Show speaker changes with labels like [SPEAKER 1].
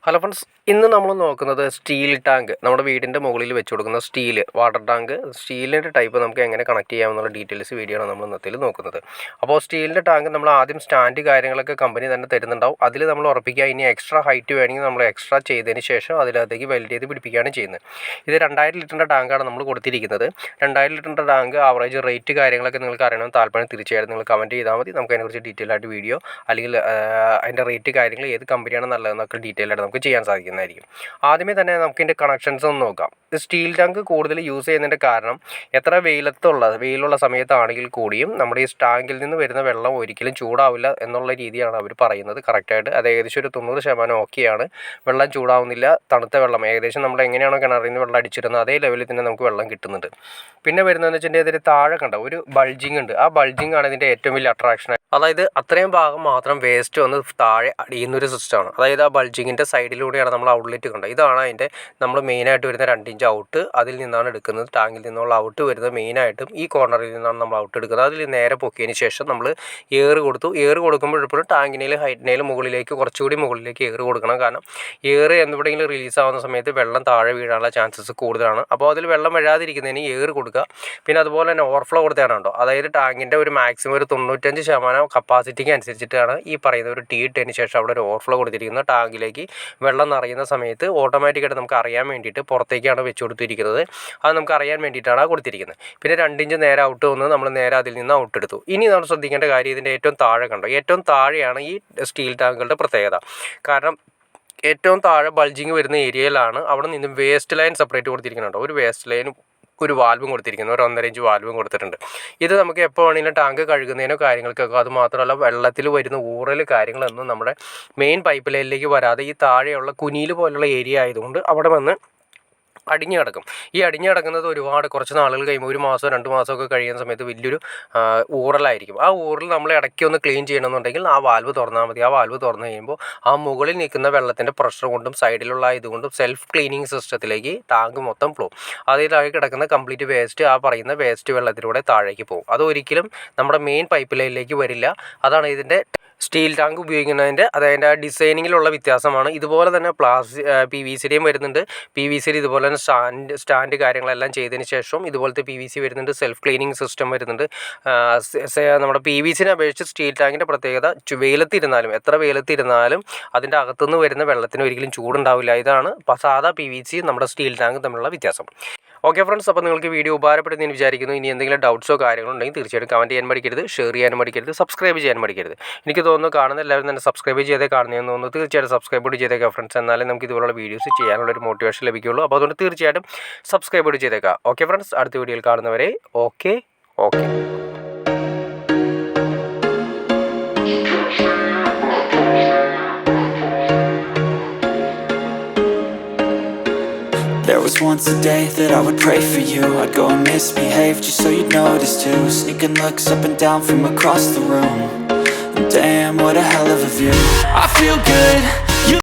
[SPEAKER 1] Hello friends, ഇന്ന് നമ്മൾ നോക്കുന്നത് സ്റ്റീൽ ടാങ്ക്, നമ്മുടെ വീടിൻ്റെ മുകളിൽ വെച്ച് കൊടുക്കുന്ന വാട്ടർ ടാങ്ക്, സ്റ്റീലിൻ്റെ ടൈപ്പ് നമുക്ക് എങ്ങനെ കണക്ട് ചെയ്യാമെന്നുള്ള ഡീറ്റെയിൽസ് വീഡിയോ ആണ് നമ്മൾ ഇന്നത്തിൽ നോക്കുന്നത്. അപ്പോൾ സ്റ്റീലിൻ്റെ ടാങ്ക് നമ്മൾ ആദ്യം സ്റ്റാൻഡ് കാര്യങ്ങളൊക്കെ കമ്പനി തന്നെ തരുന്നുണ്ടാവും. അതിൽ നമ്മൾ ഉറപ്പിക്കുക. ഇനി എക്സ്ട്രാ ഹൈറ്റ് വേണമെങ്കിൽ നമ്മൾ എക്സ്ട്രാ ചെയ്തതിന് ശേഷം അതിനകത്തേക്ക് വെൽഡ് ചെയ്ത് പിടിപ്പിക്കുകയാണ് ചെയ്യുന്നത്. ഇത് 2000 ലിറ്ററിൻ്റെ ടാങ്കാണ് നമ്മൾ കൊടുത്തിരിക്കുന്നത്. 2000 ലിറ്ററിൻ്റെ ടാങ്ക് ആവറേജ് റേറ്റ് കാര്യങ്ങളൊക്കെ നിങ്ങൾക്ക് അറിയണമെന്ന് താല്പര്യം തീർച്ചയായിട്ടും നിങ്ങൾ കമൻറ്റ് ചെയ്താൽ മതി. നമുക്ക് അതിനെക്കുറിച്ച് ഡീറ്റെയിൽ ആയിട്ട് വീഡിയോ അല്ലെങ്കിൽ അതിൻ്റെ റേറ്റ് കാര്യങ്ങൾ ഏത് കമ്പനിയാണ് നല്ലതെന്നൊക്കെ ഡീറ്റെയിൽ ആയിട്ട് നമുക്ക് ചെയ്യാൻ സാധിക്കുന്നതായിരിക്കും. ആദ്യമേ തന്നെ നമുക്ക് ഇതിൻ്റെ കണക്ഷൻസ് ഒന്ന് നോക്കാം. സ്റ്റീൽ ടാങ്ക് കൂടുതൽ യൂസ് ചെയ്യുന്നതിൻ്റെ കാരണം എത്ര വെയിലുള്ള സമയത്താണെങ്കിൽ കൂടിയും നമ്മുടെ ഈ ടാങ്കിൽ നിന്ന് വരുന്ന വെള്ളം ഒരിക്കലും ചൂടാവില്ല എന്നുള്ള രീതിയാണ് അവർ പറയുന്നത്. കറക്റ്റായിട്ട് അത് ഏകദേശം ഒരു 90% ഓക്കെയാണ്. വെള്ളം ചൂടാവുന്നില്ല. തണുത്ത വെള്ളം ഏകദേശം നമ്മൾ എങ്ങനെയാണോ കിണറിൽ നിന്ന് വെള്ളം അടിച്ചിരുന്നത് അതേ ലെവലിൽ തന്നെ നമുക്ക് വെള്ളം കിട്ടുന്നുണ്ട്. പിന്നെ വരുന്നതെന്ന് വെച്ചിട്ടുണ്ടെങ്കിൽ ഇതിൽ താഴെ കണ്ട ഒരു ബൾജിങ് ഉണ്ട്. ആ ബൾജിങ് ആണ് ഇതിൻ്റെ ഏറ്റവും വലിയ അട്രാക്ഷൻ. അതായത് അത്രയും ഭാഗം മാത്രം വേസ്റ്റ് വന്ന് താഴെ അടിയുന്നൊരു സിസ്റ്റമാണ്. അതായത് ആ ബൾജിങ്ങിൻ്റെ സൈഡിലൂടെയാണ് നമ്മൾ ഔട്ട്ലെറ്റ് കണ്ടത്. ഇതാണ് അതിൻ്റെ നമ്മൾ മെയിനായിട്ട് വരുന്ന 2 ഇഞ്ച് ഔട്ട്. അതിൽ നിന്നാണ് എടുക്കുന്നത്. ടാങ്കിൽ നിന്നുള്ള ഔട്ട് വരുന്നത് മെയിനായിട്ടും ഈ കോർണറിൽ നിന്നാണ് നമ്മൾ ഔട്ട് എടുക്കുന്നത്. അതിൽ നേരെ പൊക്കിയതിന് ശേഷം നമ്മൾ എയർ കൊടുത്തു. എയർ കൊടുക്കുമ്പോഴെപ്പോഴും ടാങ്കിനേലും ഹൈറ്റിനേലും മുകളിലേക്ക് കുറച്ചുകൂടി മുകളിലേക്ക് എയർ കൊടുക്കണം. കാരണം എയർ എന്തെങ്കിലും റിലീസ് ആവുന്ന സമയത്ത് വെള്ളം താഴെ വീഴാനുള്ള ചാൻസസ് കൂടുതലാണ്. അപ്പോൾ അതിൽ വെള്ളം വീഴാതിരിക്കുന്നതിന് എയർ കൊടുക്കുക. പിന്നെ അതുപോലെ തന്നെ ഓവർഫ്ലോ കൊടുത്താണോ, അതായത് ടാങ്കിൻ്റെ ഒരു മാക്സിമം ഒരു 95% കപ്പാസിറ്റിക്ക് അനുസരിച്ചിട്ടാണ് ഈ പറയുന്ന ഒരു ടീ ഇട്ടതിന് ശേഷം അവിടെ ഒരു ഓവർഫ്ലോ കൊടുത്തിരിക്കുന്നത്. ടാങ്കിലേക്ക് വെള്ളം നിറയുന്ന സമയത്ത് ഓട്ടോമാറ്റിക്കായിട്ട് നമുക്ക് അറിയാൻ വേണ്ടിയിട്ട് പുറത്തേക്കാണ് വെച്ച് കൊടുത്തിരിക്കുന്നത്. അത് നമുക്ക് അറിയാൻ വേണ്ടിയിട്ടാണ് കൊടുത്തിരിക്കുന്നത്. പിന്നെ 2 ഇഞ്ച് നേരെ ഔട്ട് വന്ന് നമ്മൾ നേരെ അതിൽ നിന്ന് ഔട്ട് എടുത്തു. ഇനി നമ്മൾ ശ്രദ്ധിക്കേണ്ട കാര്യം ഇതിൻ്റെ ഏറ്റവും താഴെ കണ്ടോ, ഏറ്റവും താഴെയാണ് ഈ സ്റ്റീൽ ടാങ്കുകളുടെ പ്രത്യേകത. കാരണം ഏറ്റവും താഴെ ബൾജിങ് വരുന്ന ഏരിയയിലാണ് അവിടെ നിന്ന് വേസ്റ്റ് ലൈൻ സെപ്പറേറ്റ് കൊടുത്തിരിക്കുന്നുണ്ടോ. ഒരു വേസ്റ്റ് ലൈനും ഒരു വാൽവും കൊടുത്തിരിക്കുന്നു. ഒരു 1.5 ഇഞ്ച് വാൽവും കൊടുത്തിട്ടുണ്ട്. ഇത് നമുക്ക് എപ്പോൾ വേണമെങ്കിലും ടാങ്ക് കഴുകുന്നതിനോ കാര്യങ്ങൾക്കൊക്കെ. അത് മാത്രമല്ല വെള്ളത്തിൽ വരുന്ന ഊറൽ കാര്യങ്ങളൊന്നും നമ്മുടെ മെയിൻ പൈപ്പ് ലൈനിലേക്ക് വരാതെ ഈ താഴെയുള്ള കുനിയിൽ പോലുള്ള ഏരിയ ആയതുകൊണ്ട് അവിടെ വന്ന് അടിഞ്ഞു കിടക്കും. ഈ അടിഞ്ഞു കിടക്കുന്നത് കുറച്ച് നാളുകൾ കഴിയുമ്പോൾ 1 മാസം 2 മാസമൊക്കെ കഴിയുന്ന സമയത്ത് വലിയൊരു ഊറലായിരിക്കും. ആ ഊറൽ നമ്മൾ ഇടയ്ക്ക് ഒന്ന് ക്ലീൻ ചെയ്യണമെന്നുണ്ടെങ്കിൽ ആ വാൽവ് തുറന്നാൽ മതി. ആ വാൽവ് തുറന്നു കഴിയുമ്പോൾ ആ മുകളിൽ നിൽക്കുന്ന വെള്ളത്തിൻ്റെ പ്രഷർ കൊണ്ടും സൈഡിലുള്ള ഇതുകൊണ്ടും സെൽഫ് ക്ലീനിങ് സിസ്റ്റത്തിലേക്ക് ടാങ്ക് മൊത്തം പോകും. അതിലായി കിടക്കുന്ന കംപ്ലീറ്റ് വേസ്റ്റ് ആ പറയുന്ന വേസ്റ്റ് വെള്ളത്തിലൂടെ താഴേക്ക് പോകും. അതൊരിക്കലും നമ്മുടെ മെയിൻ പൈപ്പ് ലൈനിലേക്ക് വരില്ല. അതാണ് ഇതിൻ്റെ സ്റ്റീൽ ടാങ്ക് ഉപയോഗിക്കുന്നതിൻ്റെ അതിൻ്റെ ഡിസൈനിങ്ങിലുള്ള വ്യത്യാസമാണ്. ഇതുപോലെ തന്നെ PVCയുടെയും വരുന്നുണ്ട്. PVCയിൽ ഇതുപോലെ തന്നെ സ്റ്റാൻഡ് കാര്യങ്ങളെല്ലാം ചെയ്തതിന് ശേഷം ഇതുപോലത്തെ PVC വരുന്നുണ്ട്. സെൽഫ് ക്ലീനിങ് സിസ്റ്റം വരുന്നുണ്ട്. നമ്മുടെ PVCനെ അപേക്ഷിച്ച് സ്റ്റീൽ ടാങ്കിൻ്റെ പ്രത്യേകത എത്ര വെയിലത്തിരുന്നാലും അതിൻ്റെ അകത്തുനിന്ന് വരുന്ന വെള്ളത്തിന് ഒരിക്കലും ചൂടുണ്ടാവില്ല. ഇതാണ് സാധാ PVC നമ്മുടെ സ്റ്റീൽ ടാങ്ക് തമ്മിലുള്ള വ്യത്യാസം. ഓക്കെ ഫ്രണ്ട്സ്, അപ്പോൾ നിങ്ങൾക്ക് വീഡിയോ ഉപകാരപ്പെടുന്നതെന്ന് വിചാരിക്കുന്നു. ഇനി എന്തെങ്കിലും ഡൗട്ട്സോ കാര്യങ്ങളോ ഉണ്ടെങ്കിൽ തീർച്ചയായിട്ടും കമൻറ്റ് ചെയ്യാൻ മടിക്കരുത്, ഷെയർ ചെയ്യാൻ മടിക്കരുത്, സബ്സ്ക്രൈബ് ചെയ്യാൻ മടിക്കരുത്. എനിക്ക് തോന്നുന്നു കാണുന്ന എല്ലാവരും തന്നെ സബ്സ്ക്രൈബ് ചെയ്തേ കാണുന്നതെന്ന് തോന്നുന്നു. തീർച്ചയായിട്ടും സബ്സ്ക്രൈബ് ചെയ്തേക്കാം ഫ്രണ്ട്സ്. എന്നാലും നമുക്ക് ഇതുപോലുള്ള വീഡിയോസ് ചെയ്യാനുള്ളൊരു മോട്ടിവേഷൻ ലഭിക്കുകയുള്ളൂ. അപ്പോൾ അതുകൊണ്ട് തീർച്ചയായിട്ടും സബ്സ്ക്രൈബ് ചെയ്തേക്കാം. ഓക്കെ ഫ്രണ്ട്സ്, അടുത്ത വീഡിയോയിൽ കാണുന്നവരെ okay.
[SPEAKER 2] There was once a day that I would pray for you. I'd go and misbehave just so you'd notice too. Sneaking looks up and down from across the room. And damn, what a hell of a view. I feel good.